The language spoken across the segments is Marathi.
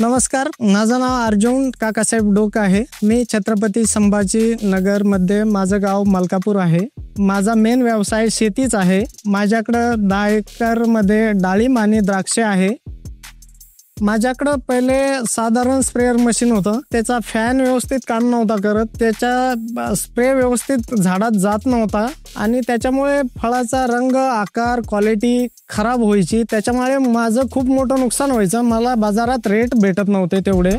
नमस्कार, माझं नाव अर्जुन काकासाहेब डोक आहे। मी छत्रपती संभाजी नगर मध्ये माझं गाव मलकापूर आहे। माझा मेन व्यवसाय शेतीच आहे। माझ्याकडे 10 एकर मध्ये डाळिंब आणि द्राक्षे आहे। माझ्याकडे पहिले साधारण स्प्रेअर मशीन होतं। त्याचा फॅन व्यवस्थित काम नव्हता करत, त्याचा स्प्रे व्यवस्थित झाडात जात नव्हता आणि त्याच्यामुळे फळाचा रंग, आकार, क्वालिटी खराब व्हायची। त्याच्यामुळे माझं खूप मोठं नुकसान व्हायचं। मला बाजारात रेट भेटत नव्हते तेवढे।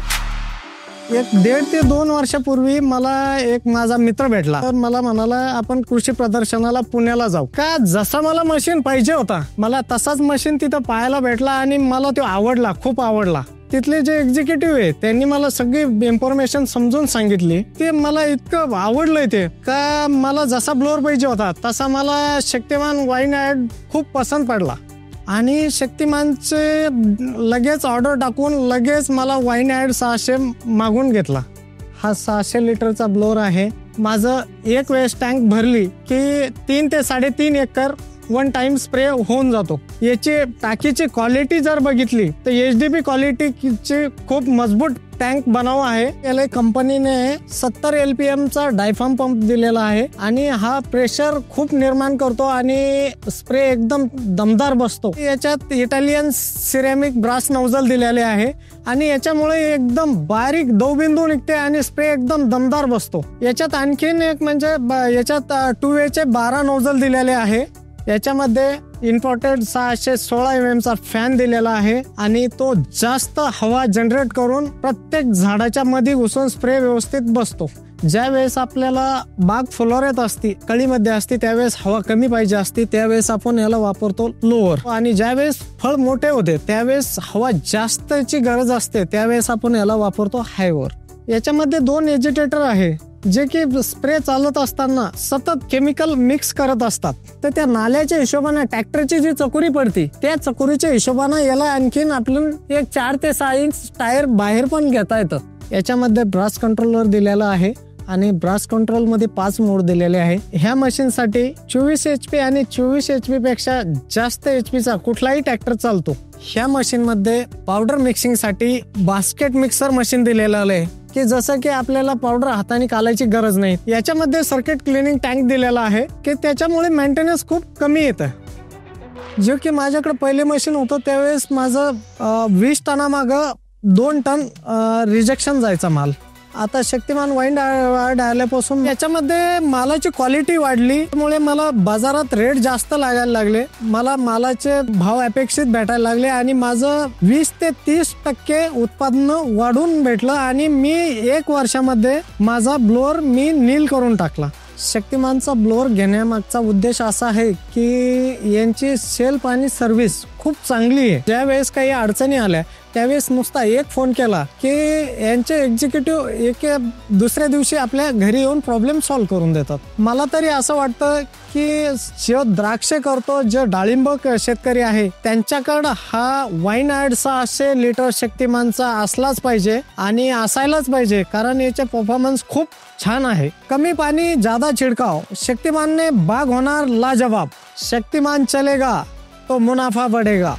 1.5 ते 2 वर्षापूर्वी मला एक माझा मित्र भेटला, तर मला म्हणाला आपण कृषी प्रदर्शनाला पुण्याला जाऊ का। जसा मला मशीन पाहिजे होता, मला तसाच मशीन तिथं पाहायला भेटला आणि मला तो आवडला, खूप आवडला। तिथले जे एक्झिक्युटिव्ह आहे त्यांनी मला सगळी इन्फॉर्मेशन समजून सांगितली। ते मला इतकं आवडलंय ते का मला जसा ब्लोअर पाहिजे होता तसा मला शक्तिमान वाईन ॲड खूप पसंत पडला आणि शक्तिमानचे लगेच ऑर्डर टाकून लगेच मला वाईन ॲड 600 मागून घेतला। हा 600 लिटरचा ब्लोअर आहे। माझं एक वेळेस टँक भरली की 3 ते 3.5 एकर वन टाइम स्प्रे होऊन जातो। याची टाकीची क्वालिटी जर बघितली तर HDP क्वालिटीची खूप मजबूत टँक बनाव आहे। याला कंपनीने 70 LPM चा डायफ्राम पंप दिलेला आहे आणि हा प्रेशर खूप निर्माण करतो आणि स्प्रे एकदम दमदार बसतो। याच्यात इटालियन सिरेमिक ब्रास नोझल दिलेले आहे आणि याच्यामुळे एकदम बारीक दवबिंदू निघते आणि स्प्रे एकदम दमदार बसतो। याच्यात आणखीन एक म्हणजे याच्यात 2way चे 12 नोझल दिलेले आहे। याच्यामध्ये इम्पोर्टेड 616 mm चा फॅन दिलेला आहे आणि तो जास्त हवा जनरेट करून प्रत्येक झाडाच्या मध्ये घुसून स्प्रे व्यवस्थित बसतो। ज्या वेळेस आपल्याला बाग फुलोऱ्यात असते, कळीमध्ये असते, त्यावेळेस हवा कमी पाहिजे असते, त्यावेळेस आपण याला वापरतो लोअर आणि ज्या वेळेस फळ मोठे होते त्यावेळेस हवा जास्तची गरज असते, त्यावेळेस आपण याला वापरतो हायवर। याच्यामध्ये 2 एजिटेटर आहे जे की स्प्रे चालत असताना सतत केमिकल मिक्स करत असतात। तर त्या नाल्याच्या हिशोबाने ट्रॅक्टरची जी चकुरी पडते त्या चकुरीच्या हिशोबाने याला आणखीन आपलं एक 4 ते 6 इंच टायर बाहेर पण घेता येतं। याच्यामध्ये ब्रास कंट्रोलर दिलेला आहे आणि ब्रास कंट्रोल मध्ये 5 मोड दिलेले आहे। ह्या मशीन साठी 24 HP आणि 24 HP पेक्षा जास्त HP चा कुठलाही ट्रॅक्टर चालतो। ह्या मशीन मध्ये पावडर मिक्सिंग साठी बास्केट मिक्सर मशीन दिलेलं आहे की जसं की आपल्याला पावडर हाताने कालायची गरज नाही। याच्यामध्ये सर्किट क्लिनिंग टँक दिलेला आहे की त्याच्यामुळे मेंटेनन्स खूप कमी येतं। जो की माझ्याकडे पहिले मशीन होतं त्यावेळेस माझं 20 टनामागं 2 टन रिजेक्शन जायचा माल। आता शक्तिमान वाईन ॲड आल्यापासून याच्यामध्ये मालाची क्वालिटी वाढली, त्यामुळे मला बाजारात रेट जास्त लागायला लागले। मला मालाचे भाव अपेक्षित भेटायला लागले आणि माझं 20 ते 30% उत्पादन वाढून भेटलं आणि मी 1 वर्षामध्ये माझा ब्लोअर मी नील करून टाकला। शक्तिमानचा ब्लोअर घेण्यामागचा उद्देश असा आहे की यांची सेल्फ आणि सर्व्हिस खूप चांगली आहे। ज्यावेळेस काही अडचणी आल्या त्यावेळेस नुसता एक फोन केला की यांचे एक्झिक्युटिव्ह दुसऱ्या दिवशी आपल्या घरी येऊन प्रॉब्लेम सॉल्व्ह करून देतात। मला तरी असं वाटतं की जो द्राक्ष करतो, जो डाळिंब शेतकरी आहे त्यांच्याकडं हा वाईन ॲड 600 लिटर शक्तिमानचा असलाच पाहिजे आणि असायलाच पाहिजे, कारण याचे परफॉर्मन्स खूप छान आहे। कमी पानी ज्यादा छिड़काव, शक्तिमान ने बाग होणार लाजवाब। शक्तिमान चलेगा तो मुनाफा बढ़ेगा।